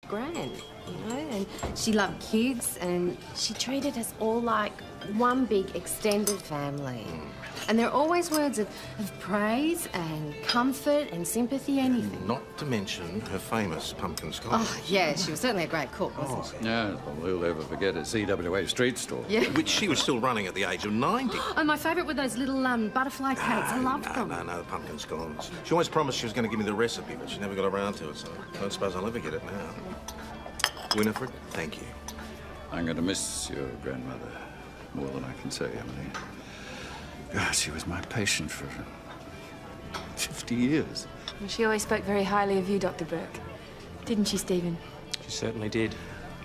gran, you know, and she loved kids and she treated us all like one big extended family. And there are always words of praise and comfort and sympathy, anything. Not to mention her famous pumpkin scones. Oh, yeah, she was certainly a great cook, wasn't she? Yeah, all he'll ever forget is CWA street stall. Yeah. Which she was still running at the age of 90. Oh, my favourite were those little butterfly cakes. I loved them. No, the pumpkin scones. She always promised she was going to give me the recipe, but she never got around to it, so I don't suppose I'll ever get it now. Winifred, thank you. I'm going to miss your grandmother more than I can say, Emily. God, she was my patient for 50 years. Well, she always spoke very highly of you, Dr. Burke. Didn't she, Stephen? She certainly did.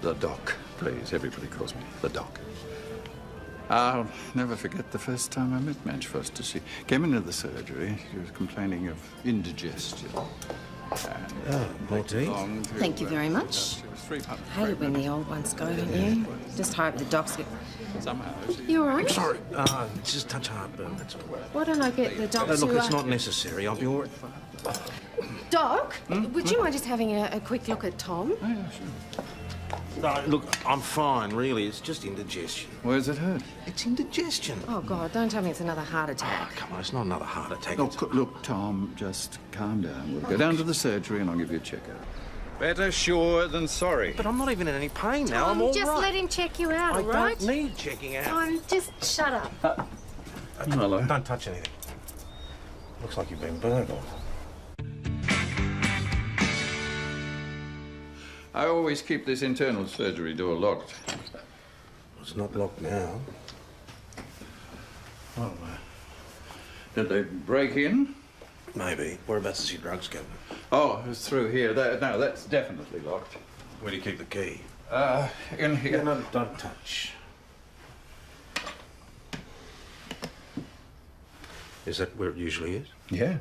The doc, please. Everybody calls me the doc. I'll never forget the first time I met Madge Foster. She came into the surgery. She was complaining of indigestion. More tea? Thank you very much. Hate it when the old ones go, don't you? Just hope the docs get... Somehow. You all right? Sorry, just a touch heartburn, that's all. Why don't I get the doc to... Look, it's not necessary. I'll be all right. Doc, would you mind just having a quick look at Tom? Oh, yeah, sure. No, look, I'm fine, really. It's just indigestion. Where's it hurt? It's indigestion. Oh, God, don't tell me it's another heart attack. Oh, come on, it's not another heart attack. Look, Tom, just calm down. We'll go down to the surgery and I'll give you a checkup. Better sure than sorry. But I'm not even in any pain now. I'm all just right. let him check you out, I all right? don't need checking out. Tom, just shut up. Hello. Don't touch anything. Looks like you've been burgled. I always keep this internal surgery door locked. It's not locked now. Well, did they break in? Maybe. Whereabouts is your drugs cabinet? Oh, it was through here. No, that's definitely locked. Where do you keep the key? In here. Yeah, no, don't touch. Is that where it usually is? Yeah.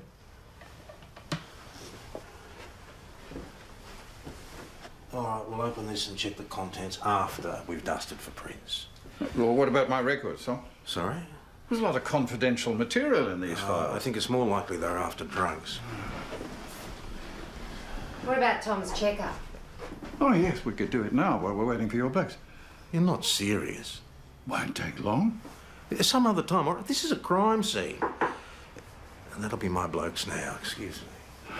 All right, we'll open this and check the contents after we've dusted for prints. Well, what about my records, Tom? Sorry? There's a lot of confidential material in these I files. think it's more likely they're after drugs. What about Tom's checkup? Oh, yes, we could do it now while we're waiting for your blokes. You're not serious. Won't take long. Some other time, all right? This is a crime scene. And that'll be my blokes now, excuse me.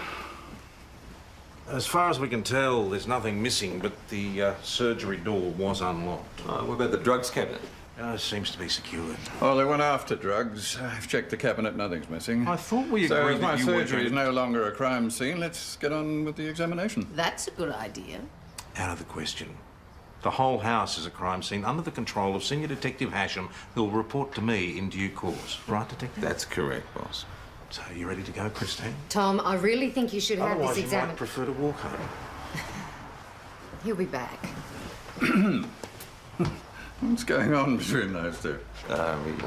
As far as we can tell, there's nothing missing, but the surgery door was unlocked. What about the drugs cabinet? It seems to be secured. Oh, they went after drugs. I've checked the cabinet, nothing's missing. I thought we So agreed if that my you were surgery is going no longer a crime scene, let's get on with the examination. That's a good idea. Out of the question. The whole house is a crime scene under the control of Senior Detective Hasham, who'll report to me in due course. Right, Detective? That's correct, boss. So, you ready to go, Christine? Tom, I really think you should have Otherwise, this you examined. might prefer to walk home. He'll be back. What's going on between those two?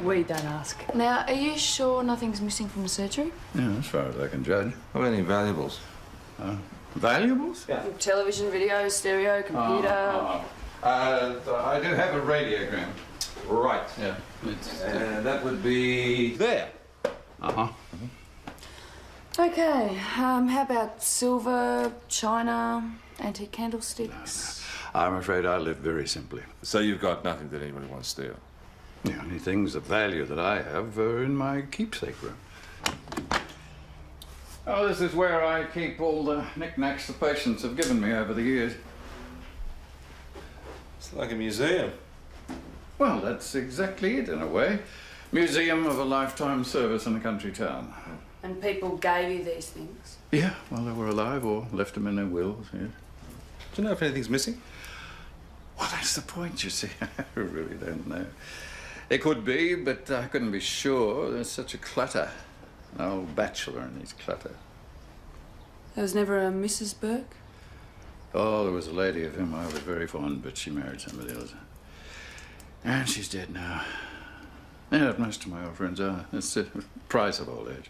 We don't ask. Now, are you sure nothing's missing from the surgery? Yeah, as far as I can judge. What about any valuables? Valuables? Yeah. Television, video, stereo, computer. I do have a radiogram. Right. Yeah. It's, That would be there. uh-huh. Okay, how about silver, china, antique candlesticks? I'm afraid I live very simply. So you've got nothing that anybody wants to steal? The only things of value that I have are in my keepsake room. Oh, this is where I keep all the knickknacks the patients have given me over the years. It's like a museum. Well, that's exactly it in a way. Museum of a lifetime service in a country town. And people gave you these things? Yeah, while they were alive or left them in their wills, yes. Do you know if anything's missing? Well, that's the point, you see. I really don't know. It could be, but I couldn't be sure. There's such a clutter. An old bachelor and his clutter. There was never a Mrs. Burke? Oh, there was a lady of whom I was very fond, but she married somebody else. And she's dead now. Yeah, most of my old friends are. It's the price of old age.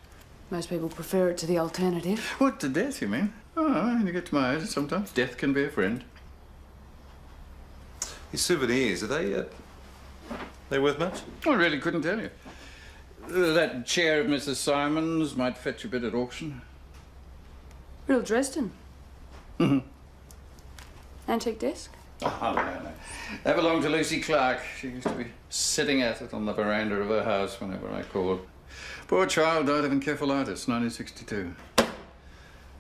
Most people prefer it to the alternative. What, to death, you mean? Oh, when you get to my age, sometimes death can be a friend. These souvenirs, are they worth much? I really couldn't tell you. That chair of Mrs. Simon's might fetch a bit at auction. Real Dresden. Mm-hmm. Antique desk? Oh, no. That belonged to Lucy Clark. She used to be sitting at it on the veranda of her house whenever I called. Poor child died of encephalitis, 1962.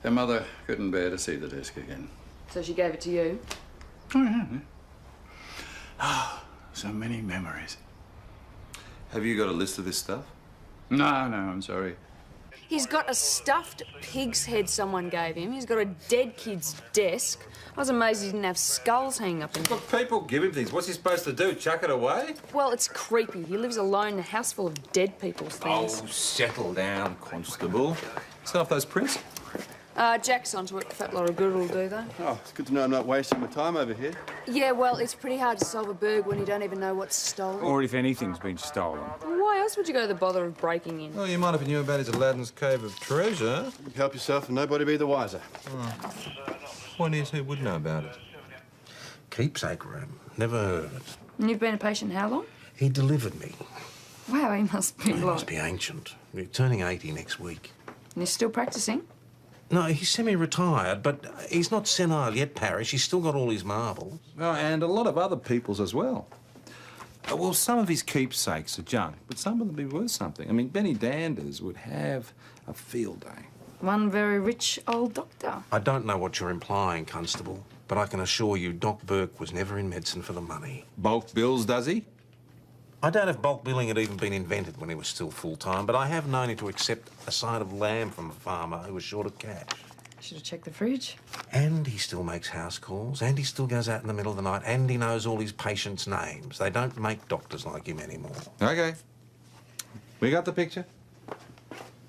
Her mother couldn't bear to see the desk again. So she gave it to you? Oh, yeah. Oh, so many memories. Have you got a list of this stuff? No, I'm sorry. He's got a stuffed pig's head someone gave him. He's got a dead kid's desk. I was amazed he didn't have skulls hanging up in there. Look, people give him things. What's he supposed to do? Chuck it away? Well, it's creepy. He lives alone in a house full of dead people's things. Oh, settle down, Constable. Set off those prints. Jack's onto it. A fat lot of good will do, though. Oh, it's good to know I'm not wasting my time over here. Yeah, well, it's pretty hard to solve a burg when you don't even know what's stolen. Or if anything's been stolen. Why else would you go to the bother of breaking in? Well, you might have knew about his Aladdin's Cave of Treasure. Help yourself and nobody be the wiser. Point is, who would know about it? Keepsake room. Never heard of it. And you've been a patient how long? He delivered me. Wow, he must be He like... must be ancient. He's turning 80 next week. And he's still practising? No, he's semi-retired, but he's not senile yet, Parish. He's still got all his marbles. Oh, and a lot of other people's as well. Well, some of his keepsakes are junk, but some of them be worth something. I mean, Benny Danders would have a field day. One very rich old doctor. I don't know what you're implying, Constable, but I can assure you Doc Burke was never in medicine for the money. Bulk bills, does he? I doubt if bulk billing had even been invented when he was still full-time, but I have known him to accept a side of lamb from a farmer who was short of cash. Should have checked the fridge. And he still makes house calls, and he still goes out in the middle of the night, and he knows all his patients' names. They don't make doctors like him anymore. Okay. We got the picture?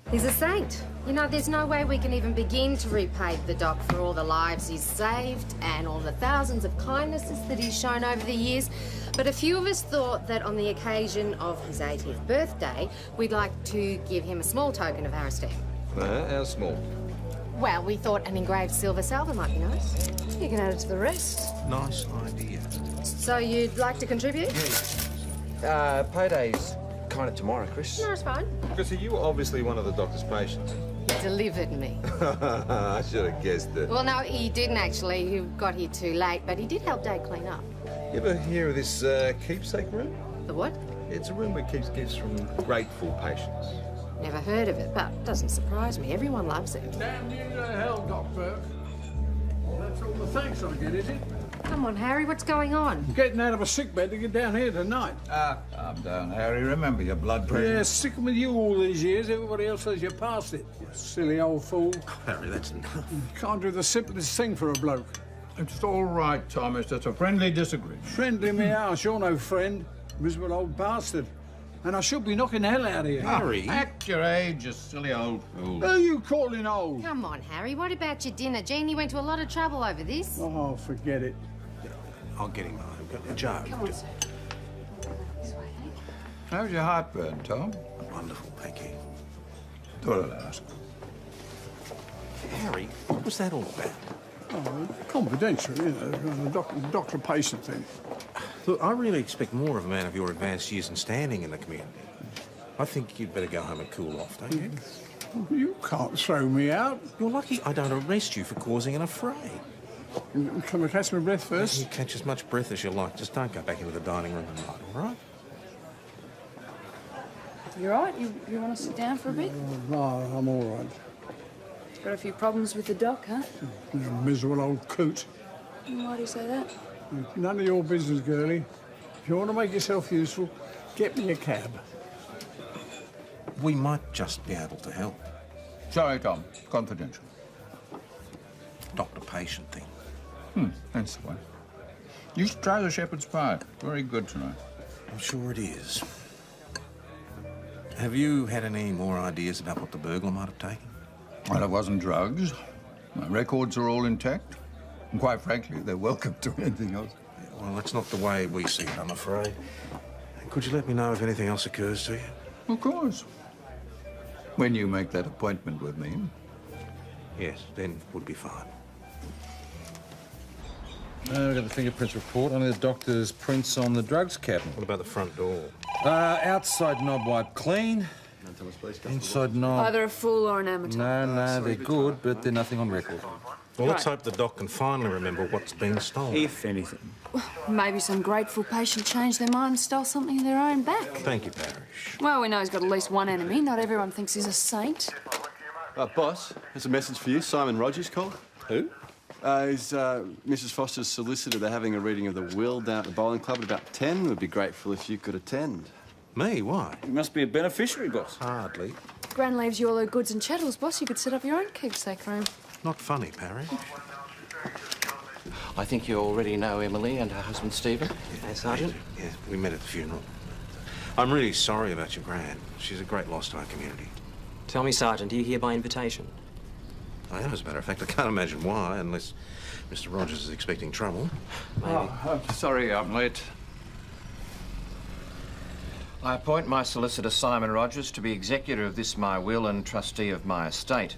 He's a saint. You know, there's no way we can even begin to repay the doc for all the lives he's saved and all the thousands of kindnesses that he's shown over the years. But a few of us thought that on the occasion of his 80th birthday, we'd like to give him a small token of our esteem. How small? Well, we thought an engraved silver salver might be nice. You can add it to the rest. Nice idea. So you'd like to contribute? Payday's kind of tomorrow, Chris. No, it's fine. Because you were obviously one of the doctor's patients. He delivered me. I should have guessed it. Well, no, he didn't actually. He got here too late, but he did help Dave clean up. You ever hear of this keepsake room? The what? It's a room where keeps gifts from grateful patients. Never heard of it, but doesn't surprise me. Everyone loves it. Damn you to hell, Doc Burke. That's all the thanks I get, is it? Come on, Harry, what's going on? Getting out of a sick bed to get down here tonight. Calm down, Harry. Remember your blood pressure. Yeah, sticking with you all these years. Everybody else says you passed it. You silly old fool. Harry, that's enough. Can't do the simplest thing for a bloke. It's all right, Thomas. That's a friendly disagreement. Friendly me house, you're no friend. Miserable old bastard. And I should be knocking the hell out of you. Harry? Act your age, you silly old fool. Who are you calling old? Come on, Harry, what about your dinner? Jeannie went to a lot of trouble over this. Oh, forget it. I'll get him home. Joe. Come on, sir. This way, eh? How's your heartburn, Tom? Wonderful, thank you. Thought I'd ask. Harry, what was that all about? Oh, confidential, you know, the doctor-patient thing. Look, I really expect more of a man of your advanced years and standing in the community. I think you'd better go home and cool off, don't you? You can't throw me out. You're lucky I don't arrest you for causing an affray. Can I catch my breath first? You catch as much breath as you like. Just don't go back into the dining room tonight, all right? You all right? You want to sit down for a bit? No, I'm all right. Got a few problems with the doc, huh? You miserable old coot. Why do you say that? None of your business, girlie. If you want to make yourself useful, get me a cab. We might just be able to help. Sorry, Tom. Confidential. Doctor-patient thing. That's the one. You should try the shepherd's pie. Very good tonight. I'm sure it is. Have you had any more ideas about what the burglar might have taken? Well, it wasn't drugs. My records are all intact. And quite frankly, they're welcome to anything else. Well, that's not the way we see it, I'm afraid. Could you let me know if anything else occurs to you? Of course. When you make that appointment with me. Yes, then would be fine. We've got the fingerprints report. Only the doctor's prints on the drugs cabinet. What about the front door? Outside knob wiped clean. Inside knob... Either a fool or an amateur. No, they're good, but they're nothing on record. Well, let's Right. hope the doc can finally remember what's been stolen. If anything. Maybe some grateful patient changed their mind and stole something of their own back. Thank you, Parrish. Well, we know he's got at least one enemy. Not everyone thinks he's a saint. Boss, there's a message for you. Simon Rogers called. Who? He's Mrs. Foster's solicitor. They're having a reading of the will down at the bowling club at about 10. We'd be grateful if you could attend. Me? Why? You must be a beneficiary, boss. Hardly. Gran leaves you all her goods and chattels, boss. You could set up your own keepsake room. Not funny, Parrish. I think you already know Emily and her husband, Stephen. Hey, Sergeant? Yeah, we met at the funeral. I'm really sorry about your Gran. She's a great loss to our community. Tell me, Sergeant, are you here by invitation? I am, as a matter of fact. I can't imagine why, unless Mr. Rogers is expecting trouble. Maybe. Oh, I'm sorry I'm late. I appoint my solicitor, Simon Rogers, to be executor of this my will and trustee of my estate.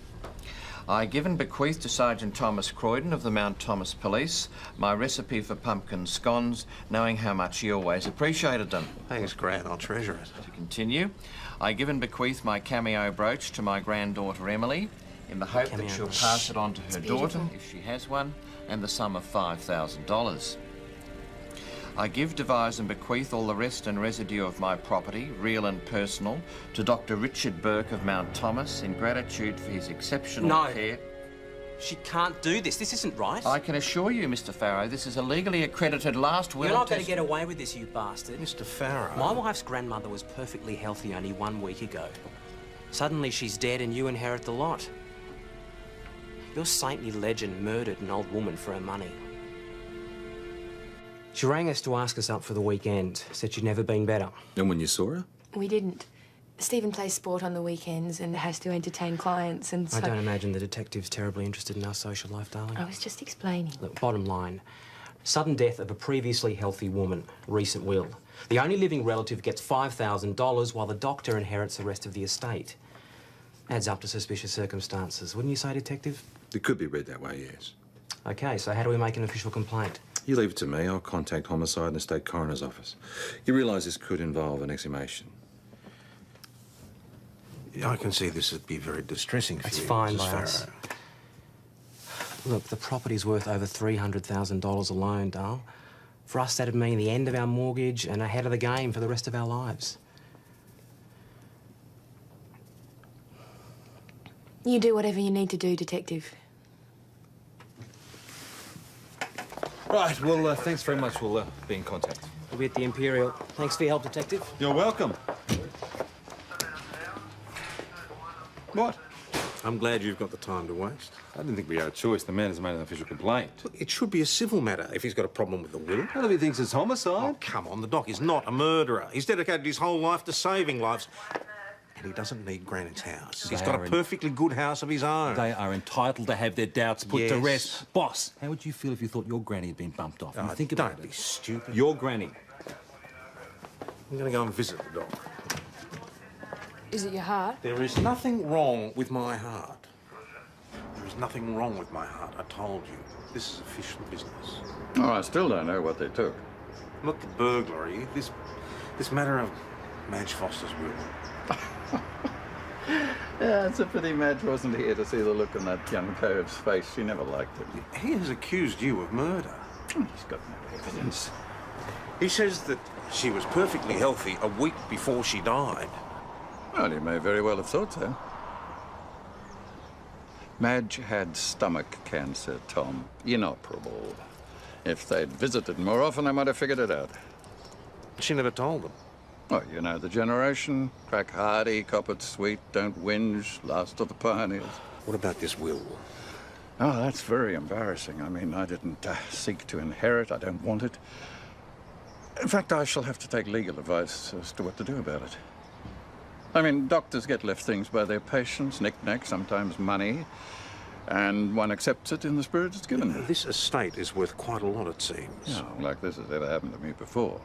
I give and bequeath to Sergeant Thomas Croydon of the Mount Thomas Police my recipe for pumpkin scones, knowing how much he always appreciated them. Thanks, Gran. I'll treasure it. To continue, I give and bequeath my cameo brooch to my granddaughter Emily, in the hope that she'll pass it on to her daughter, if she has one, and the sum of $5,000. I give, devise and bequeath all the rest and residue of my property, real and personal, to Dr. Richard Burke of Mount Thomas in gratitude for his exceptional care. She can't do this. This isn't right. I can assure you, Mr. Farrow, this is a legally accredited last will. You're not going to get away with this, you bastard. Mr. Farrow. My wife's grandmother was perfectly healthy only 1 week ago. Suddenly she's dead and you inherit the lot. Your saintly legend murdered an old woman for her money. She rang us to ask us up for the weekend. Said she'd never been better. And when you saw her? We didn't. Stephen plays sport on the weekends and has to entertain clients, and so... I don't imagine the detective's terribly interested in our social life, darling. I was just explaining. Look, bottom line, sudden death of a previously healthy woman, recent will. The only living relative gets $5,000 while the doctor inherits the rest of the estate. Adds up to suspicious circumstances, wouldn't you say, Detective? It could be read that way, yes. OK, so how do we make an official complaint? You leave it to me. I'll contact Homicide and the State Coroner's Office. You realise this could involve an exhumation. Yeah, I can see this would be very distressing for That's you, fine Mrs. by Farrow. us. Look, the property's worth over $300,000 alone, Dal. For us, that'd mean the end of our mortgage and ahead of the game for the rest of our lives. You do whatever you need to do, Detective. Right, well, thanks very much. We'll be in contact. We'll be at the Imperial. Thanks for your help, Detective. You're welcome. What? I'm glad you've got the time to waste. I didn't think we had a choice. The man has made an official complaint. Look, it should be a civil matter if he's got a problem with the will. Well, if he thinks it's homicide. Oh, come on, the doc is not a murderer. He's dedicated his whole life to saving lives. And he doesn't need Granite's house. He's got a perfectly good house of his own. They are entitled to have their doubts put to Yes. rest. Boss, how would you feel if you thought your granny had been bumped off? Oh, Think about don't be it. stupid. Your granny. I'm going to go and visit the doc. Is it your heart? There is nothing wrong with my heart. There is nothing wrong with my heart. I told you. This is official business. Oh, I still don't know what they took. Not the burglary. This matter of Madge Foster's will. Yeah, it's a pity Madge wasn't here to see the look on that young cove's face. She never liked it. He has accused you of murder. He's got no evidence. He says that she was perfectly healthy a week before she died. Well, you may very well have thought so. Madge had stomach cancer, Tom. Inoperable. If they'd visited more often, they might have figured it out. She never told them. Well, you know the generation. Crack hardy, cop it sweet, don't whinge, last of the pioneers. What about this will? Oh, that's very embarrassing. I mean, I didn't seek to inherit. I don't want it. In fact, I shall have to take legal advice as to what to do about it. I mean, doctors get left things by their patients, knick-knack, sometimes money, and one accepts it in the spirit it's given. This estate is worth quite a lot, it seems. No, like this has ever happened to me before.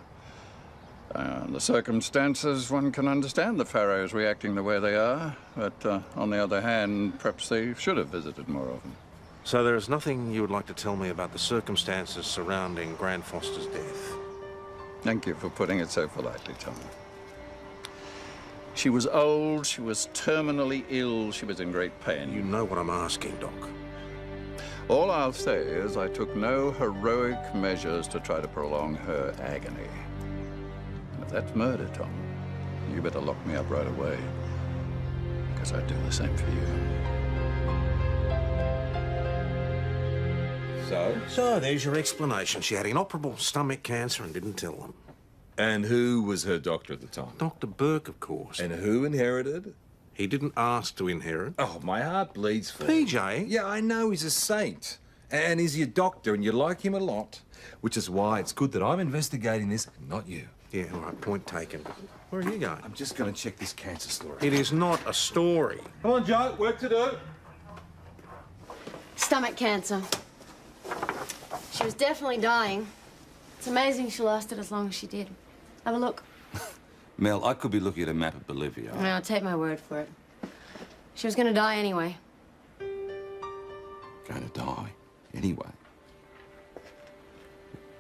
The circumstances, one can understand the Farrows reacting the way they are, but on the other hand, perhaps they should have visited more often. So there is nothing you would like to tell me about the circumstances surrounding Gran Foster's death? Thank you for putting it so politely, Tom. She was old, she was terminally ill, she was in great pain. You know what I'm asking, Doc. All I'll say is I took no heroic measures to try to prolong her agony. And if that's murder, Tom, you better lock me up right away. Because I'd do the same for you. So there's your explanation. She had inoperable stomach cancer and didn't tell them. And who was her doctor at the time? Dr. Burke, of course. And who inherited? He didn't ask to inherit. Oh, my heart bleeds for him. PJ? Yeah, I know he's a saint. And he's your doctor, and you like him a lot. Which is why it's good that I'm investigating this, not you. Yeah, all right, point taken. Where are you going? I'm just going to check this cancer story. It is not a story. Come on, Joe, work to do. Stomach cancer. She was definitely dying. It's amazing she lasted as long as she did. Have a look. Mel, I could be looking at a map of Bolivia. No, take my word for it. She was going to die anyway. Going to die? Anyway?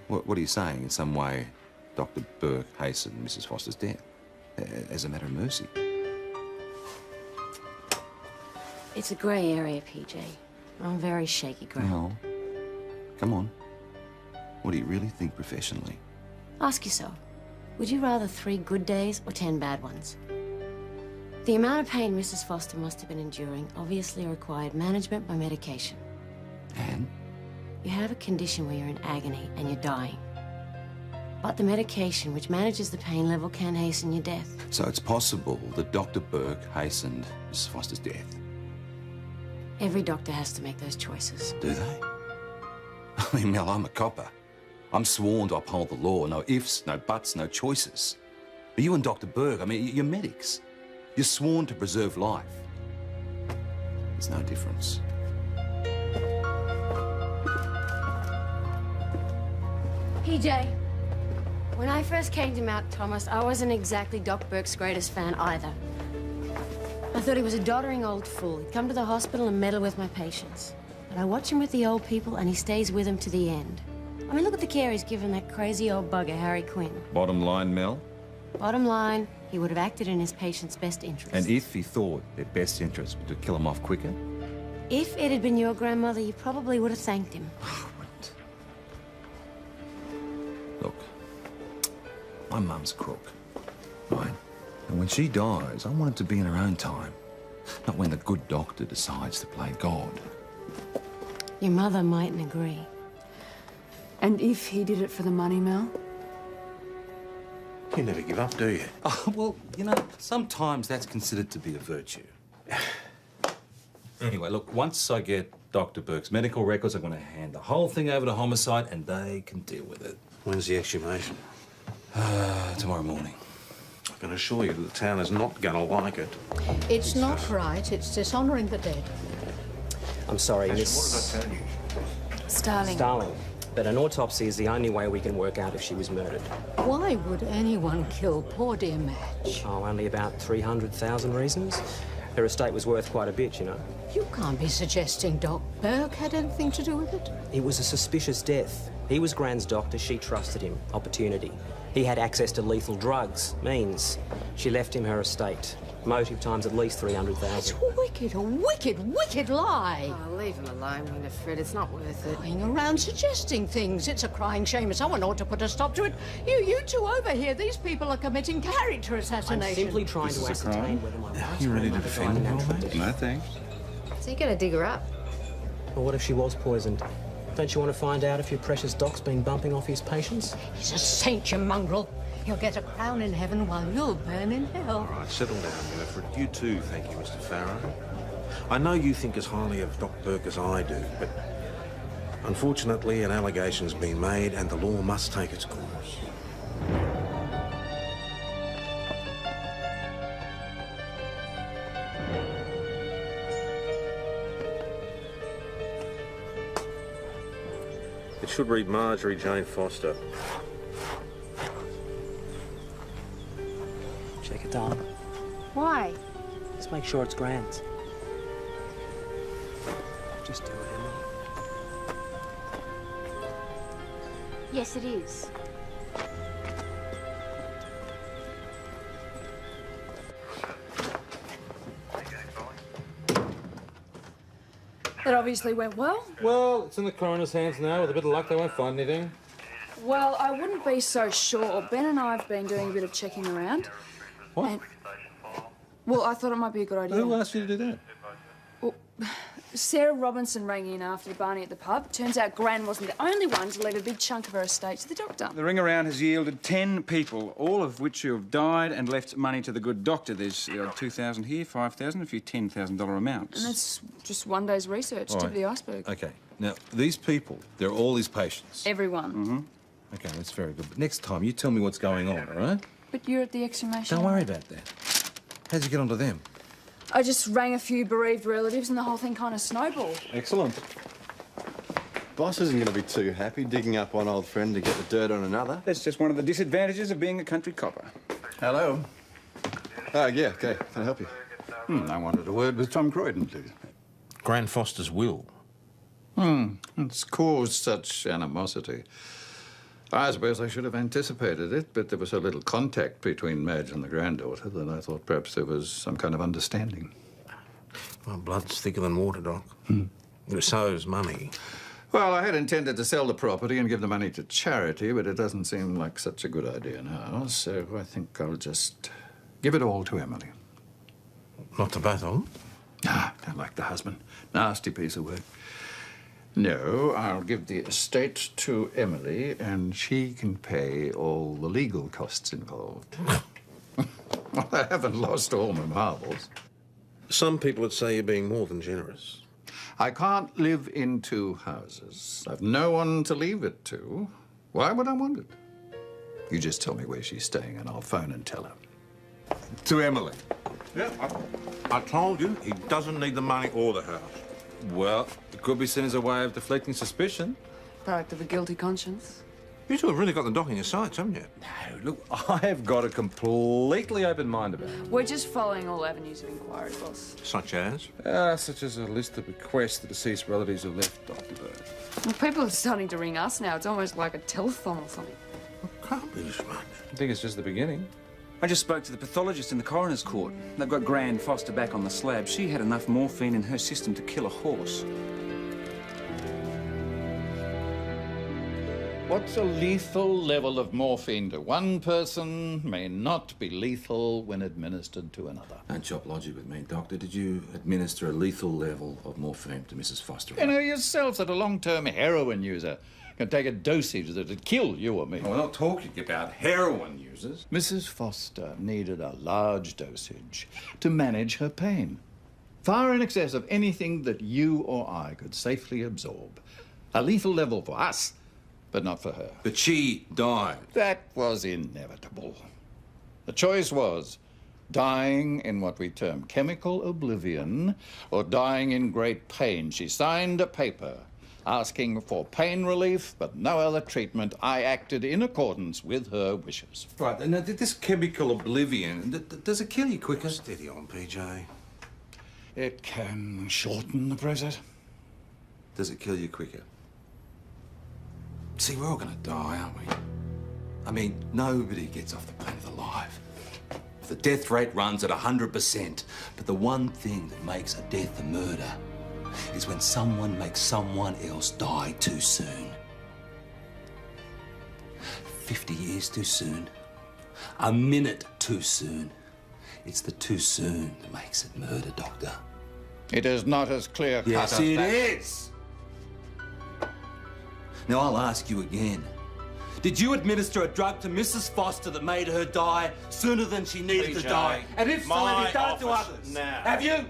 What are you saying? In some way, Dr. Burke hastened Mrs. Foster's death? As a matter of mercy? It's a grey area, PJ. On very shaky ground. Mel, come on. What do you really think professionally? Ask yourself, would you rather 3 good days or 10 bad ones? The amount of pain Mrs. Foster must have been enduring obviously required management by medication. And? You have a condition where you're in agony and you're dying. But the medication, which manages the pain level, can hasten your death. So it's possible that Dr. Burke hastened Mrs. Foster's death? Every doctor has to make those choices. Do they? I mean, Mel, I'm a copper. I'm sworn to uphold the law. No ifs, no buts, no choices. But you and Dr. Burke, I mean, you're medics. You're sworn to preserve life. There's no difference. PJ, when I first came to Mount Thomas, I wasn't exactly Doc Burke's greatest fan either. I thought he was a doddering old fool. He'd come to the hospital and meddle with my patients. But I watch him with the old people and he stays with them to the end. I mean, look at the care he's given that crazy old bugger, Harry Quinn. Bottom line, Mel? Bottom line, he would have acted in his patient's best interest. And if he thought their best interest was to kill him off quicker? If it had been your grandmother, you probably would have thanked him. Look, my mum's a crook, right? And when she dies, I want it to be in her own time, not when the good doctor decides to play God. Your mother mightn't agree. And if he did it for the money, Mel? You never give up, do you? Oh, well, you know, sometimes that's considered to be a virtue. Anyway, look, once I get Dr. Burke's medical records, I'm going to hand the whole thing over to homicide and they can deal with it. When's the exhumation? Tomorrow morning. I can assure you that the town is not going to like it. It's not right. It's dishonouring the dead. I'm sorry, What Miss... did I tell you? Starling. Starling. But an autopsy is the only way we can work out if she was murdered. Why would anyone kill poor dear Madge? Oh, only about 300,000 reasons. Her estate was worth quite a bit, you know. You can't be suggesting Doc Burke had anything to do with it. It was a suspicious death. He was Gran's doctor. She trusted him. Opportunity. He had access to lethal drugs. Means. She left him her estate. Motive times at least 300,000. It's wicked, a wicked, wicked lie. Oh, leave him alone, Winifred. It's not worth it. Lying around suggesting things. It's a crying shame. Someone ought to put a stop to it. You two over here, these people are committing character assassination. I'm simply trying to ascertain whether my wife's You ready to grandmother defend died a me, natural mate? death. No, thanks. So you're gonna dig her up? Well, what if she was poisoned? Don't you want to find out if your precious doc's been bumping off his patients? He's a saint, you mongrel. He'll get a crown in heaven while you'll burn in hell. All right, settle down, Winifred. You too, thank you, Mr. Farrow. I know you think as highly of Doc Burke as I do, but unfortunately an allegation's been made and the law must take its course. It should read Marjorie Jane Foster. Check it, darling. Why? Just make sure it's Gran's. Just do it, Emily. Yes, it is. That obviously went well. Well, it's in the coroner's hands now. With a bit of luck, they won't find anything. Well, I wouldn't be so sure. Ben and I have been doing a bit of checking around. What? And, well, I thought it might be a good idea. Who asked you to do that? Well, Sarah Robinson rang in after Barney at the pub. Turns out Gran wasn't the only one to leave a big chunk of her estate to the doctor. The ring around has yielded 10 people, all of which who have died and left money to the good doctor. There's 2,000 here, 5,000, a few $10,000 amounts. And that's just one day's research, tip of the iceberg. OK. Now, these people, they're all his patients. Everyone. Mm-hmm. OK, that's very good. But next time, you tell me what's going on, all right? But you're at the exhumation. Don't worry about that. How'd you get onto them? I just rang a few bereaved relatives and the whole thing kind of snowballed. Excellent. Boss isn't going to be too happy digging up one old friend to get the dirt on another. That's just one of the disadvantages of being a country copper. Hello. Oh, yeah, OK. Can I help you? I wanted a word with Tom Croydon, please. Gran Foster's will. It's caused such animosity. I suppose I should have anticipated it, but there was so little contact between Madge and the granddaughter that I thought perhaps there was some kind of understanding. Well, blood's thicker than water, Doc. So is money. Well, I had intended to sell the property and give the money to charity, but it doesn't seem like such a good idea now, so I think I'll just give it all to Emily. Not to both of them? Don't like the husband. Nasty piece of work. No, I'll give the estate to Emily, and she can pay all the legal costs involved. Well, I haven't lost all my marbles. Some people would say you're being more than generous. I can't live in two houses. I've no one to leave it to. Why would I want it? You just tell me where she's staying, and I'll phone and tell her. To Emily? Yeah, I told you, he doesn't need the money or the house. Well, it could be seen as a way of deflecting suspicion. Product of a guilty conscience. You two have really got the dock in your sights, haven't you? No, look, I've got a completely open mind about it. We're just following all avenues of inquiry, boss. Such as? Such as a list of bequests the deceased relatives have left Dr. Bird. Well, people are starting to ring us now. It's almost like a telethon or something. Can't be this much. I think it's just the beginning. I just spoke to the pathologist in the coroner's court. They've got Gran Foster back on the slab. She had enough morphine in her system to kill a horse. What's a lethal level of morphine to one person may not be lethal when administered to another. Don't chop logic with me, Doctor. Did you administer a lethal level of morphine to Mrs. Foster? You know yourself that a long-term heroin user can take a dosage that'd kill you or me. We're not talking about heroin users. Mrs. Foster needed a large dosage to manage her pain, far in excess of anything that you or I could safely absorb. A lethal level for us, but not for her. But she died. That was inevitable. The choice was dying in what we term chemical oblivion or dying in great pain. She signed a paper asking for pain relief, but no other treatment. I acted in accordance with her wishes. Right, now, this chemical oblivion, does it kill you quicker? Steady on, PJ. It can shorten the process. Does it kill you quicker? See, we're all gonna die, aren't we? I mean, nobody gets off the planet alive. The death rate runs at 100%, but the one thing that makes a death a murder is when someone makes someone else die too soon. 50 years too soon. A minute too soon. It's the too soon that makes it murder, Doctor. It is not as clear-cut Yes, as it that. is. Now, I'll ask you again. Did you administer a drug to Mrs. Foster that made her die sooner than she needed to die? And if so, have you done it to others? Now. Have you?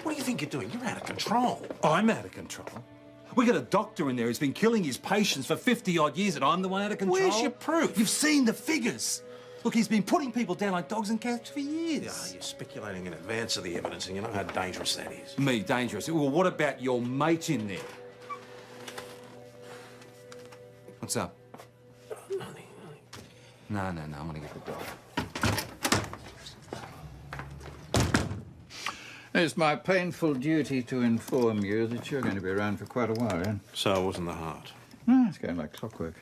What do you think you're doing? You're out of control. I'm out of control. We got a doctor in there who's been killing his patients for 50-odd years, and I'm the one out of control. Where's your proof? You've seen the figures. Look, he's been putting people down like dogs and cats for years. Yeah, you're speculating in advance of the evidence, and you know how dangerous that is. Me, dangerous. Well, what about your mate in there? What's up? Nothing. No, I'm gonna get the dog. It's my painful duty to inform you that you're going to be around for quite a while, yeah? So it wasn't the heart. No, it's going like clockwork.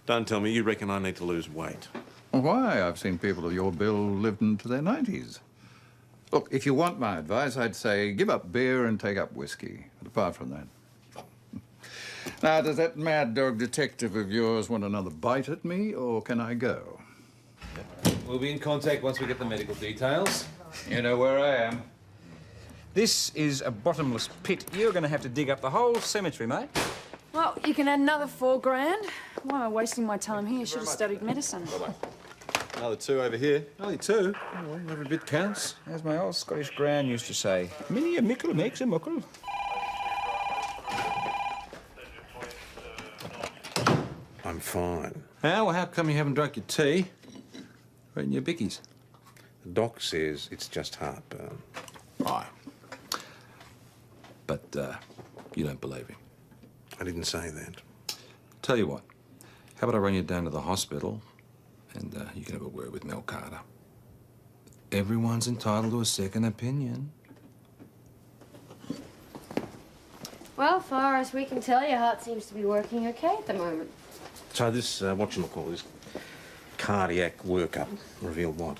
Don't tell me you reckon I need to lose weight. Why? I've seen people of your bill live into their 90s. Look, if you want my advice, I'd say give up beer and take up whiskey. But apart from that... Now, does that mad dog detective of yours want another bite at me, or can I go? We'll be in contact once we get the medical details. You know where I am. This is a bottomless pit. You're going to have to dig up the whole cemetery, mate. Well, you can add another $4 grand. Why am I wasting my time here? Should have studied medicine. Bye-bye. Another 2 over here. Only 2? Oh, well, every bit counts. As my old Scottish gran used to say, many a mickle makes a muckle. I'm fine. Well, how come you haven't drunk your tea? Or your bickies? The doc says it's just heartburn. Right. But, you don't believe him? I didn't say that. Tell you what, how about I run you down to the hospital and you can have a word with Mel Carter. Everyone's entitled to a second opinion. Well, far as we can tell, your heart seems to be working okay at the moment. So this, whatchamacallit, this cardiac workup revealed what?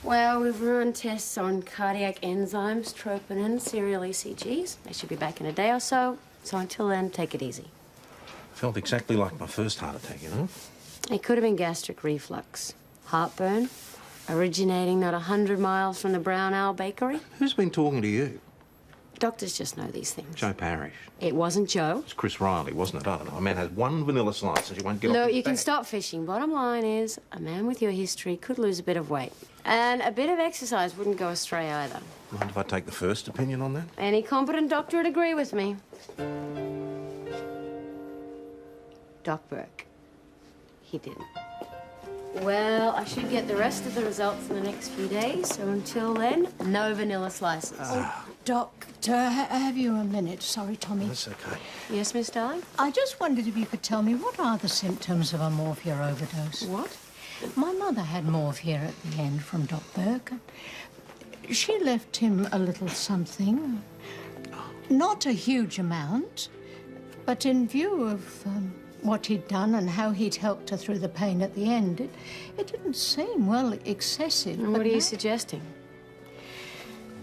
Well, we've run tests on cardiac enzymes, troponin, serial ECGs. They should be back in a day or so. So until then, take it easy. Felt exactly like my first heart attack, you know? It could have been gastric reflux. Heartburn, originating not 100 miles from the Brown Owl Bakery. Who's been talking to you? Doctors just know these things. Joe Parrish. It wasn't Joe. It's Chris Riley, wasn't it? I don't know. A man has one vanilla slice and she won't get off Look, his you can back. stop fishing. Bottom line is, a man with your history could lose a bit of weight. And a bit of exercise wouldn't go astray either. Mind if I take the first opinion on that? Any competent doctor would agree with me. Doc Burke. He didn't. Well, I should get the rest of the results in the next few days, so until then, no vanilla slices. Doctor, have you a minute? Sorry, Tommy. That's okay. Yes, Miss Darling? I just wondered if you could tell me what are the symptoms of a morphia overdose? What? My mother had morphia at the end from Doc Burke. She left him a little something. Not a huge amount, but in view of what he'd done and how he'd helped her through the pain at the end, it didn't seem, well, excessive. And what are you suggesting?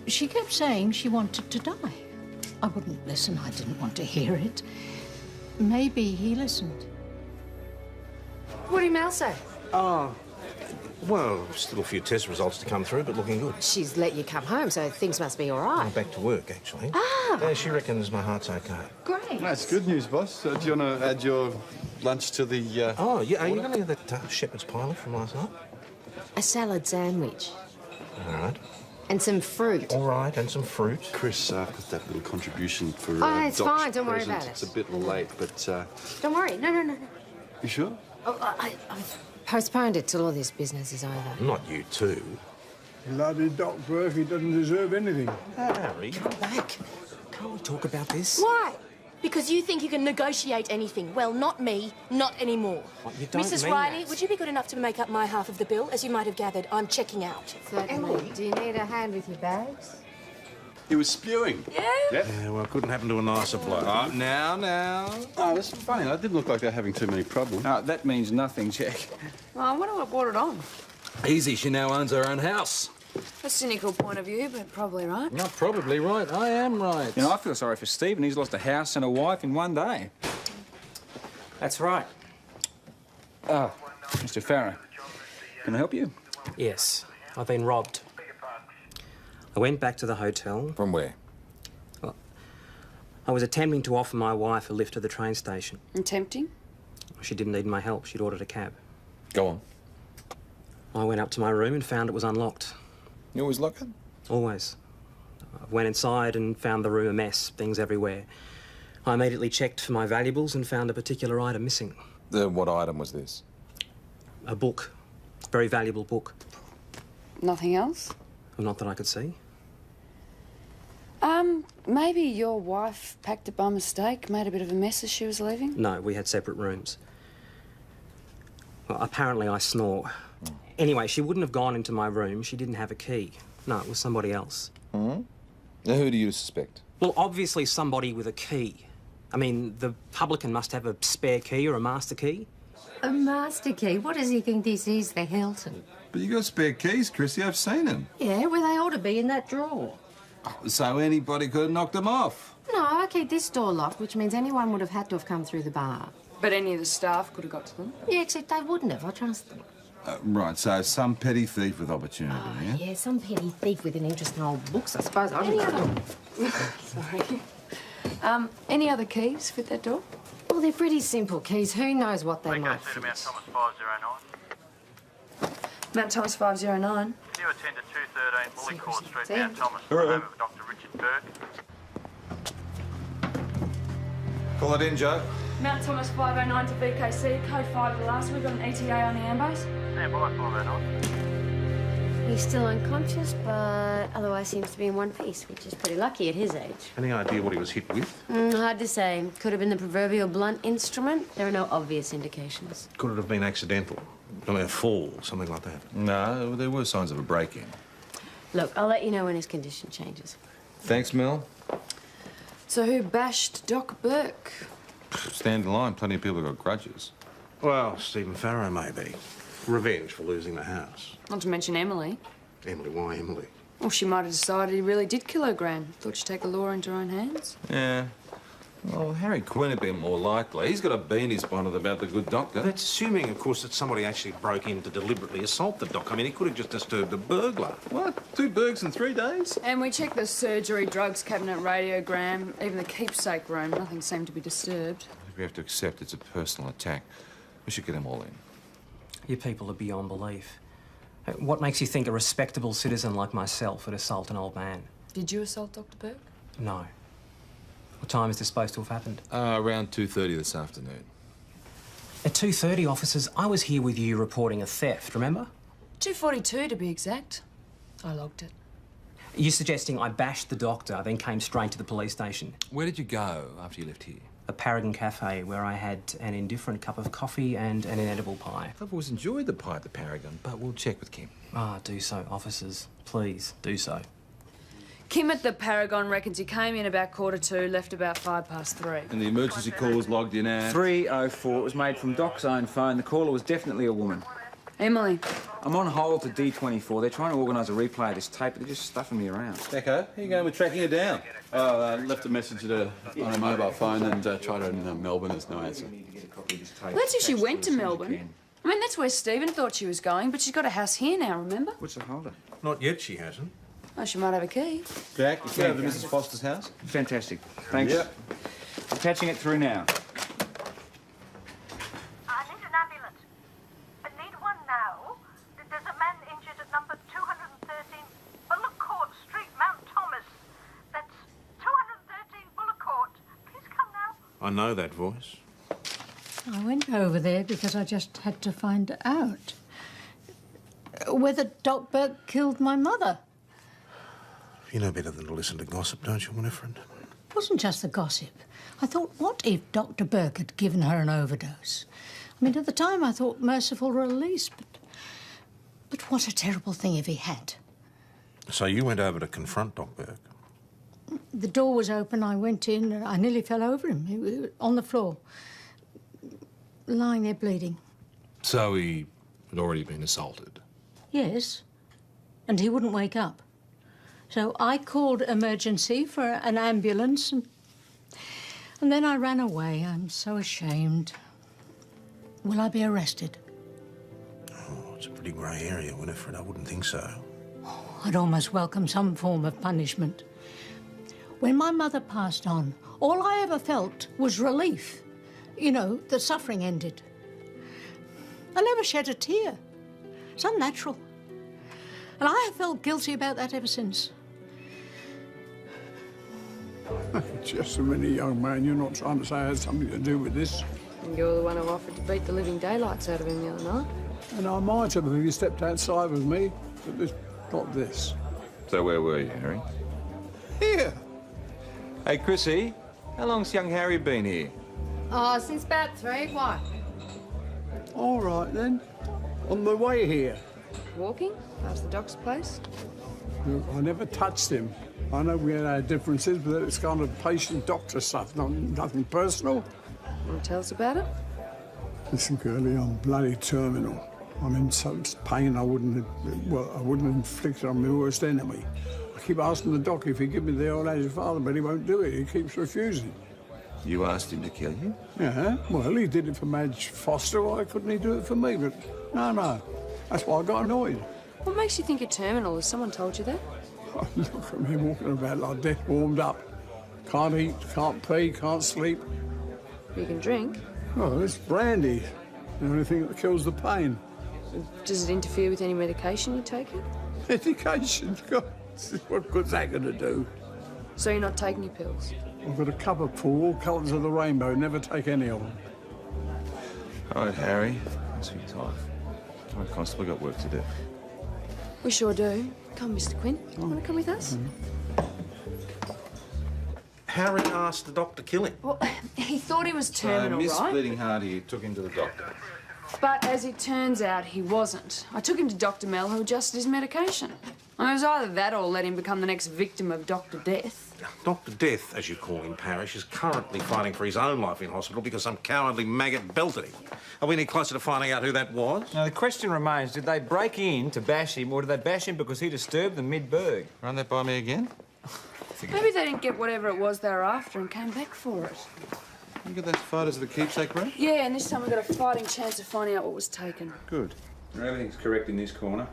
She kept saying she wanted to die. I wouldn't listen. I didn't want to hear it. Maybe he listened. What did Mel say? Oh, well, still a few test results to come through, but looking good. She's let you come home, so things must be all right. I'm back to work, actually. Ah! Yeah, she reckons my heart's okay. Great. That's good news, boss. Do you want to add your lunch to the... Oh, yeah, are you going to get that shepherd's pie from last night? A salad sandwich. All right. And some fruit. All right, and some fruit. Chris, put that little contribution for Oh, it's Doc's fine. Don't worry present. about it. It's a bit late, but... Don't worry. No. You sure? Oh, I've postponed it till all this business is over. Not you too. Bloody Doc Burke, he doesn't deserve anything. Harry. Come back. Can't we talk about this? Why? Because you think you can negotiate anything. Well, not me, not anymore. What, you don't Mrs. mean Riley, that. would you be good enough to make up my half of the bill? As you might have gathered, I'm checking out. Certainly. Do you need a hand with your bags? He was spewing. Yeah, well, it couldn't happen to a nicer bloke. Oh, now. Oh, that's funny. That didn't look like they're having too many problems. No, that means nothing, Jack. Well, I wonder what brought it on. Easy, she now owns her own house. A cynical point of view, but probably right. You're probably right. I am right. You know, I feel sorry for Stephen. He's lost a house and a wife in one day. That's right. Ah, Mr. Farrow, can I help you? Yes, I've been robbed. I went back to the hotel. From where? Well, I was attempting to offer my wife a lift to the train station. And tempting? She didn't need my help. She'd ordered a cab. Go on. I went up to my room and found it was unlocked. You always lock it? Always. I went inside and found the room a mess, things everywhere. I immediately checked for my valuables and found a particular item missing. What item was this? A book. A very valuable book. Nothing else? Well, not that I could see. Maybe your wife packed it by mistake, made a bit of a mess as she was leaving? No, we had separate rooms. Well, apparently I snore. Anyway, she wouldn't have gone into my room. She didn't have a key. No, it was somebody else. Hmm? Now, who do you suspect? Well, obviously somebody with a key. I mean, the publican must have a spare key or a master key. A master key? What does he think this is, the Hilton? But you got spare keys, Chrissy. I've seen them. Yeah, well, they ought to be in that drawer. So anybody could have knocked them off. No, I keep this door locked, which means anyone would have had to have come through the bar. But any of the staff could have got to them. Yeah, except they wouldn't have. I trust them. Right, so some petty thief with opportunity, yeah? Yeah, some petty thief with an interest in old books, I suppose. Any other... Sorry. Any other keys fit that door? Well, they're pretty simple keys. Who knows what they might to fit? Mount Thomas 509. Mount Thomas 509. Can you attend to 213 Bully Court Street, Sam. Mount Thomas, All the right. home of Dr. Richard Burke? Call it in, Joe. Mount Thomas 509 to VKC, code 5 the last. We've got an ETA on the ambos. Stand by, 509. He's still unconscious, but otherwise seems to be in one piece, which is pretty lucky at his age. Any idea what he was hit with? Hard to say. Could have been the proverbial blunt instrument. There are no obvious indications. Could it have been accidental? I mean, a fall, something like that? No, there were signs of a break-in. Look, I'll let you know when his condition changes. Thanks, Mel. So who bashed Doc Burke? Stand in line. Plenty of people got grudges. Well, Stephen Farrow, maybe. Revenge for losing the house. Not to mention Emily. Emily, why Emily? Well, she might have decided he really did kill her gran. Thought she'd take the law into her own hands. Yeah. Well, Harry Quinn would be more likely. He's got a bee in his bonnet about the good doctor. That's assuming, of course, that somebody actually broke in to deliberately assault the doc. I mean, he could have just disturbed a burglar. What? 2 burgs in 3 days? And we checked the surgery, drugs cabinet, radiogram, even the keepsake room. Nothing seemed to be disturbed. We have to accept it's a personal attack. We should get them all in. You people are beyond belief. What makes you think a respectable citizen like myself would assault an old man? Did you assault Dr. Burke? No. What time is this supposed to have happened? Around 2:30 this afternoon. At 2:30, officers, I was here with you reporting a theft, remember? 2:42 to be exact. I logged it. Are you suggesting I bashed the doctor, then came straight to the police station? Where did you go after you left here? A Paragon Cafe, where I had an indifferent cup of coffee and an inedible pie. I've always enjoyed the pie at the Paragon, but we'll check with Kim. Do so, officers. Please, do so. Kim at the Paragon reckons he came in about 2:45, left about 3:05. And the emergency call was logged in at... 3:04. It was made from Doc's own phone. The caller was definitely a woman. Emily. I'm on hold to D24. They're trying to organise a replay of this tape, but they're just stuffing me around. Echo, how you going with tracking her down? Oh, I left a message on her mobile phone and tried her in Melbourne. There's no answer. Well, that's if she went to Melbourne. I mean, that's where Stephen thought she was going, but she's got a house here now, remember? What's the holder? Not yet, she hasn't. Oh, she might have a key. Jack, you go over to Mrs. Foster's house? Fantastic. Thanks. Yep. I'm patching it through now. I need an ambulance. I need one now. There's a man injured at number 213 Bullock Court Street, Mount Thomas. That's 213 Bullock Court. Please come now. I know that voice. I went over there because I just had to find out whether Doc Burke killed my mother. You know better than to listen to gossip, don't you, Winifred? It wasn't just the gossip. I thought, what if Dr. Burke had given her an overdose? I mean, at the time I thought merciful release, but what a terrible thing if he had. So you went over to confront Doc Burke? The door was open, I went in, and I nearly fell over him. He was on the floor, lying there bleeding. So he had already been assaulted? Yes, and he wouldn't wake up. So I called emergency for an ambulance, and then I ran away. I'm so ashamed. Will I be arrested? Oh, it's a pretty grey area, Winifred. I wouldn't think so. I'd almost welcome some form of punishment. When my mother passed on, all I ever felt was relief. You know, the suffering ended. I never shed a tear. It's unnatural. And I have felt guilty about that ever since. Just a minute, young man. You're not trying to say I had something to do with this. And you're the one who offered to beat the living daylights out of him the other night. And I might have if you stepped outside with me, but not this. So where were you, Harry? Here. Hey, Chrissy, how long's young Harry been here? Oh, since about 3. Why? All right, then. On my way here. Walking past the doc's place. Look, I never touched him. I know we had our differences, but it's kind of patient-doctor stuff, nothing personal. Want to tell us about it? Listen, girlie, I'm bloody terminal. I'm in such pain I wouldn't inflict it on my worst enemy. I keep asking the doc if he'd give me the old aged father, but he won't do it. He keeps refusing. You asked him to kill you? Yeah, well, he did it for Madge Foster. Why couldn't he do it for me? But no. That's why I got annoyed. What makes you think you're terminal? Has someone told you that? Oh, look at me walking about like death warmed up. Can't eat, can't pee, can't sleep. You can drink. Oh, it's brandy. The only thing that kills the pain. Does it interfere with any medication you take? Medication? God, what good's that going to do? So you're not taking your pills? I've got a cupboard full, all colours of the rainbow. Never take any of them. All right, Harry. Thanks for your time. All right, Constable, we've got work to do. We sure do. Come, Mr. Quinn. Want to come with us? Harry asked the doctor to kill him. Well, he thought he was terminal, Miss right? Bleeding Heart, he took him to the doctor. But as it turns out, he wasn't. I took him to Dr. Mel, who adjusted his medication. I mean, it was either that or let him become the next victim of Dr. Death. Dr. Death, as you call him, Parish, is currently fighting for his own life in hospital because some cowardly maggot belted him. Are we any closer to finding out who that was? Now, the question remains, did they break in to bash him, or did they bash him because he disturbed them mid-berg? Run that by me again? Maybe they didn't get whatever it was they were after and came back for it. You got those photos of the keepsake, right? Yeah, and this time we got a fighting chance of finding out what was taken. Good. Now, everything's correct in this corner.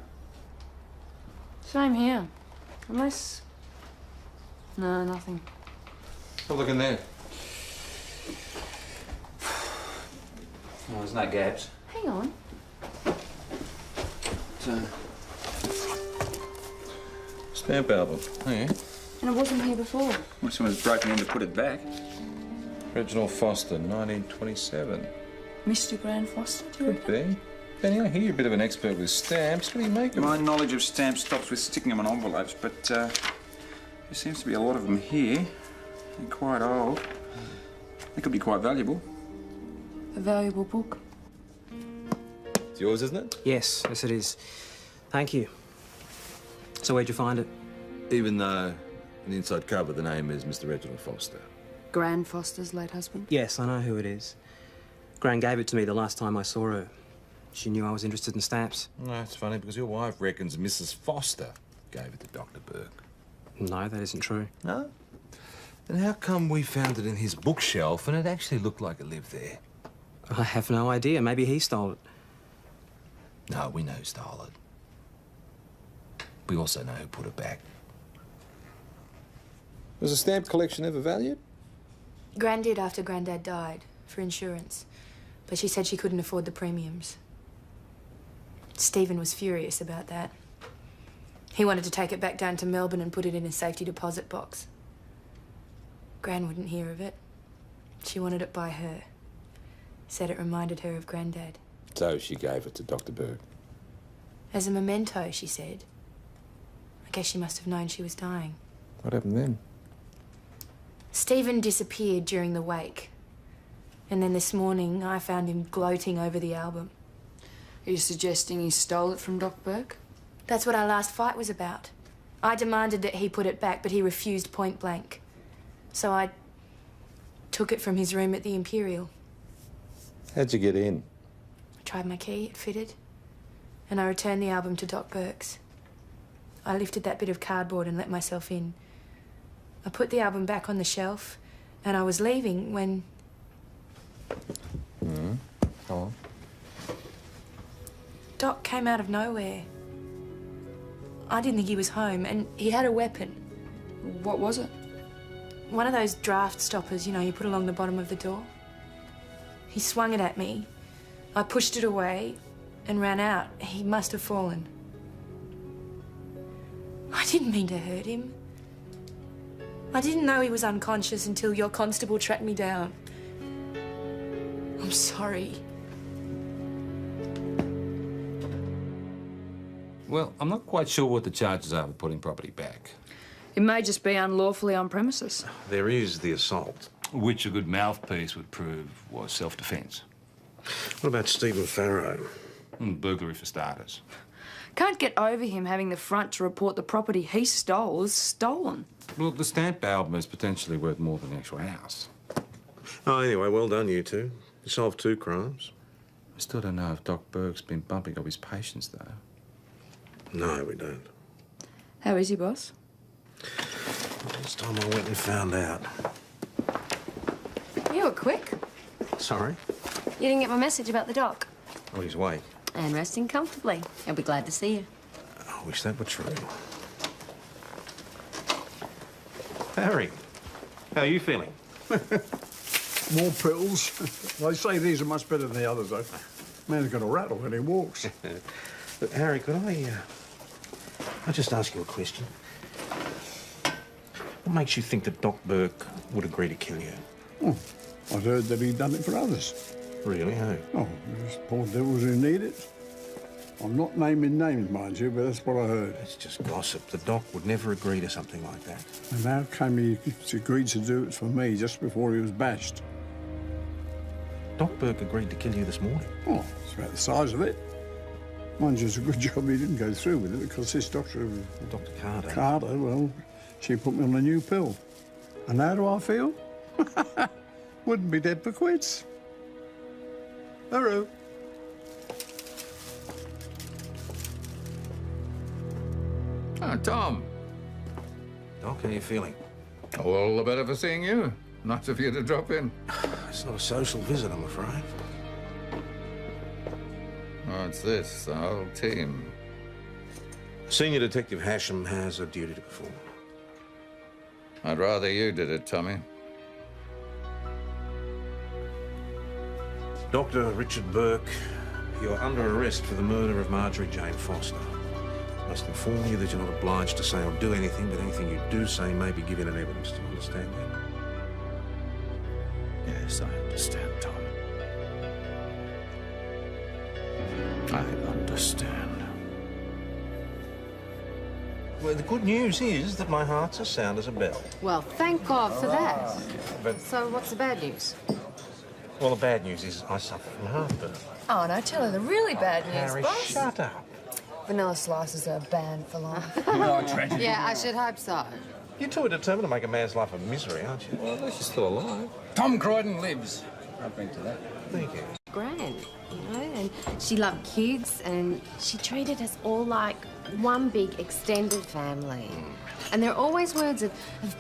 Same here. Unless... No, nothing. Have a look in there. Oh, there's no gaps. Hang on. Stamp album. Oh, yeah? And it wasn't here before. Well, someone's broken in to put it back. Reginald Foster, 1927. Mr. Grand Foster, do you Could be. Benny, I hear you're a bit of an expert with stamps. What do you make of them? My knowledge of stamps stops with sticking them on envelopes, but there seems to be a lot of them here. They're quite old. They could be quite valuable. A valuable book. It's yours, isn't it? Yes, it is. Thank you. So where'd you find it? Even though on the inside cover the name is Mr. Reginald Foster. Gran Foster's late husband? Yes, I know who it is. Gran gave it to me the last time I saw her. She knew I was interested in stamps. No, it's funny because your wife reckons Mrs. Foster gave it to Dr. Burke. No, that isn't true. No? Then how come we found it in his bookshelf and it actually looked like it lived there? I have no idea. Maybe he stole it. No, we know who stole it. We also know who put it back. Was the stamp collection ever valued? Gran did after Grandad died, for insurance. But she said she couldn't afford the premiums. Stephen was furious about that. He wanted to take it back down to Melbourne and put it in a safety deposit box. Gran wouldn't hear of it. She wanted it by her. Said it reminded her of Grandad. So she gave it to Dr. Burke. As a memento, she said. I guess she must have known she was dying. What happened then? Stephen disappeared during the wake. And then this morning, I found him gloating over the album. Are you suggesting he stole it from Doc Burke? That's what our last fight was about. I demanded that he put it back, but he refused point blank. So I took it from his room at the Imperial. How'd you get in? I tried my key, it fitted. And I returned the album to Doc Burke's. I lifted that bit of cardboard and let myself in. I put the album back on the shelf, and I was leaving when... Go on. Doc came out of nowhere. I didn't think he was home, and he had a weapon. What was it? One of those draft stoppers, you know, you put along the bottom of the door. He swung it at me. I pushed it away and ran out. He must have fallen. I didn't mean to hurt him. I didn't know he was unconscious until your constable tracked me down. I'm sorry. Well, I'm not quite sure what the charges are for putting property back. It may just be unlawfully on premises. There is the assault. Which a good mouthpiece would prove was self-defence. What about Stephen Farrow? Burglary for starters. Can't get over him having the front to report the property he stole is stolen. Well, the stamp album is potentially worth more than the actual house. Oh, anyway, well done, you two. You solved 2 crimes. We still don't know if Doc Burke's been bumping up his patients, though. No, we don't. How is he, boss? This time I went and found out. You were quick. Sorry? You didn't get my message about the doc. Oh, he's awake. And resting comfortably. He'll be glad to see you. I wish that were true. Harry, how are you feeling? More pills. They say these are much better than the others, though. Man's got a rattle when he walks. But, Harry, could I just ask you a question? What makes you think that Doc Burke would agree to kill you? Oh, I've heard that he'd done it for others. Really? Who? Oh, there's poor devils who need it. I'm not naming names, mind you, but that's what I heard. It's just gossip. The Doc would never agree to something like that. And how come he agreed to do it for me just before he was bashed? Doc Burke agreed to kill you this morning. Oh, it's about the size of it. Mind you, it's a good job he didn't go through with it, because this doctor... Dr. Carter? Carter, well, she put me on a new pill. And how do I feel? Wouldn't be dead for quids. Hello. Oh, Tom. Doc, how are you feeling? All the better for seeing you. Nice of you to drop in. It's not a social visit, I'm afraid. Oh, it's this, the whole team. Senior Detective Hasham has a duty to perform. I'd rather you did it, Tommy. Dr. Richard Burke, you're under arrest for the murder of Marjorie Jane Foster. I must inform you that you're not obliged to say or do anything, but anything you do say may be given in evidence. Do you understand that? Yes, I understand, Tom. I understand. Well, the good news is that my heart's as sound as a bell. Well, thank God for that. But, So what's the bad news? well, the bad news is I suffer from heartburn. Oh, no, tell her the really bad news, Harry, boss. shut up. Vanilla slices are banned for life. Yeah, I should hope so. You two are determined to make a man's life a misery, aren't you? Well, at least you're still alive. Tom Croydon lives. I'll bring to that. Thank you. Grand, you know, and she loved kids, and she treated us all like one big extended family. And there are always words of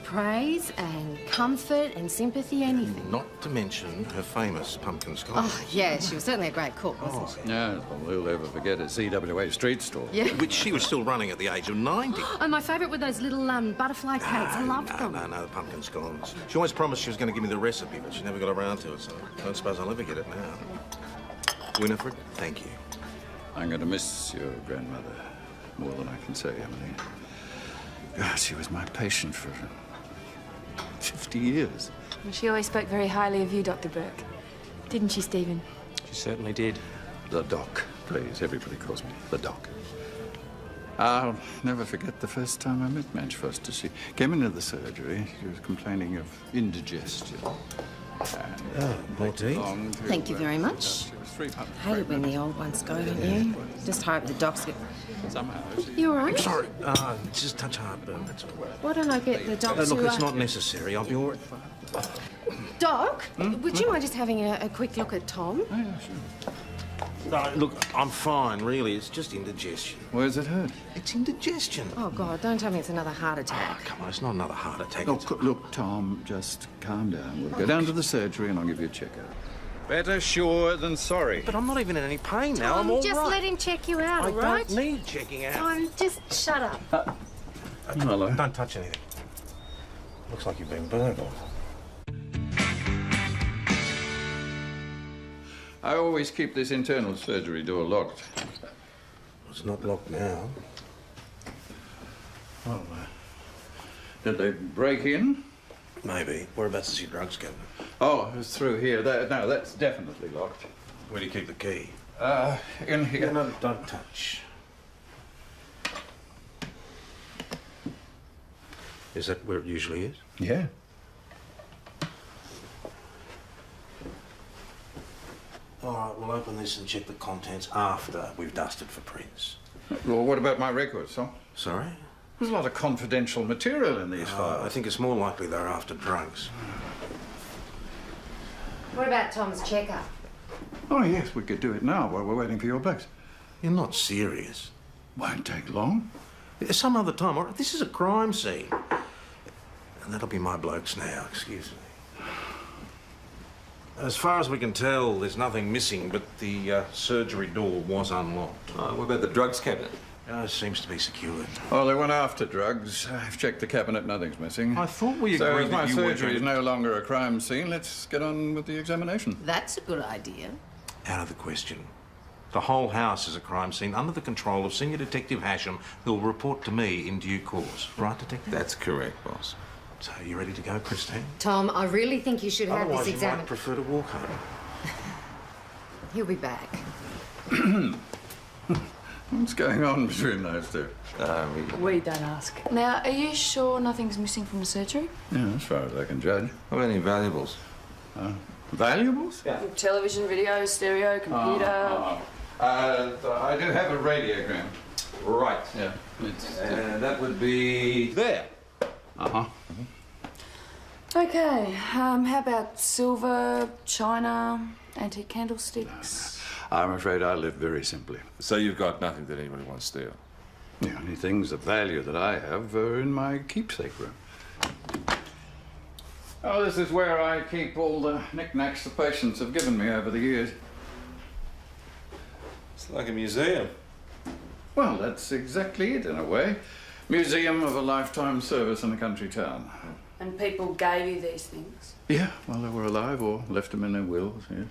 praise and comfort and sympathy, anything. Not to mention her famous pumpkin scones. Oh, yeah, she was certainly a great cook, wasn't she? Yeah, well, who'll ever forget a CWA street stall? Yeah. Which she was still running at the age of 90. And my favourite were those little butterfly cakes. I loved them. No, the pumpkin scones. She always promised she was going to give me the recipe, but she never got around to it, so I don't suppose I'll ever get it now. Winifred, thank you. I'm going to miss your grandmother more than I can say, Emily. God, she was my patient for 50 years. Well, she always spoke very highly of you, Dr. Burke. Didn't she, Stephen? She certainly did. The Doc, please. Everybody calls me the Doc. I'll never forget the first time I met Madge Foster. She came into the surgery. She was complaining of indigestion. more tea. Thank you very much. I hate it when the old ones go, don't you? Just hope the docs get... Somehow. You all right? I'm sorry. Just a touch heartburn, that's all. Why don't I get the docs Look, to... it's not necessary. I'll be all right. Doc, would you mind just having a quick look at Tom? Oh, yeah, sure. No, look, I'm fine, really. It's just indigestion. Where's it hurt? It's indigestion. Oh, God, don't tell me it's another heart attack. Come on, it's not another heart attack. Look, Tom, just calm down. We'll go down to the surgery and I'll give you a checkup. Better sure than sorry. But I'm not even in any pain now. I'm all just right. let him check you out, I all right? don't need checking out. Just shut up. Hello. Don't touch anything. Looks like you've been burgled. I always keep this internal surgery door locked. It's not locked now. Well, did they break in? Maybe. Whereabouts is your drugs cabinet? Oh, it was through here. No, that's definitely locked. Where do you keep the key? In here. No, don't touch. Is that where it usually is? Yeah. All right, we'll open this and check the contents after we've dusted for prints. Well, what about my records, Tom? Sorry? There's a lot of confidential material in these files. I think it's more likely they're after drugs. What about Tom's checkup? Oh, yes, we could do it now while we're waiting for your blokes. You're not serious. Won't take long. Some other time, all right? This is a crime scene. And that'll be my blokes now, excuse me. As far as we can tell, there's nothing missing, but the surgery door was unlocked. What about the drugs cabinet? It seems to be secured. Oh, they went after drugs. I've checked the cabinet, nothing's missing. I thought we So agreed if that my you were surgery is going no longer a crime scene, let's get on with the examination. That's a good idea. Out of the question. The whole house is a crime scene under the control of Senior Detective Hasham, who'll report to me in due course. Right, Detective? That's correct, boss. So, you ready to go, Christine? Tom, I really think you should have Otherwise, this you examined. might prefer to walk home. He'll be back. What's going on between those two? We don't ask. Now, are you sure nothing's missing from the surgery? Yeah, as far as I can judge. How about any valuables? Valuables? Yeah. Television, video, stereo, computer. I do have a radiogram. Right. Yeah. That would be there. Uh-huh. Okay, how about silver, china, antique candlesticks? I'm afraid I live very simply. So you've got nothing that anybody wants to steal? The only things of value that I have are in my keepsake room. Oh, this is where I keep all the knickknacks the patients have given me over the years. It's like a museum. Well, that's exactly it, in a way. Museum of a lifetime service in a country town. And people gave you these things? Yeah, while they were alive or left them in their wills, yes.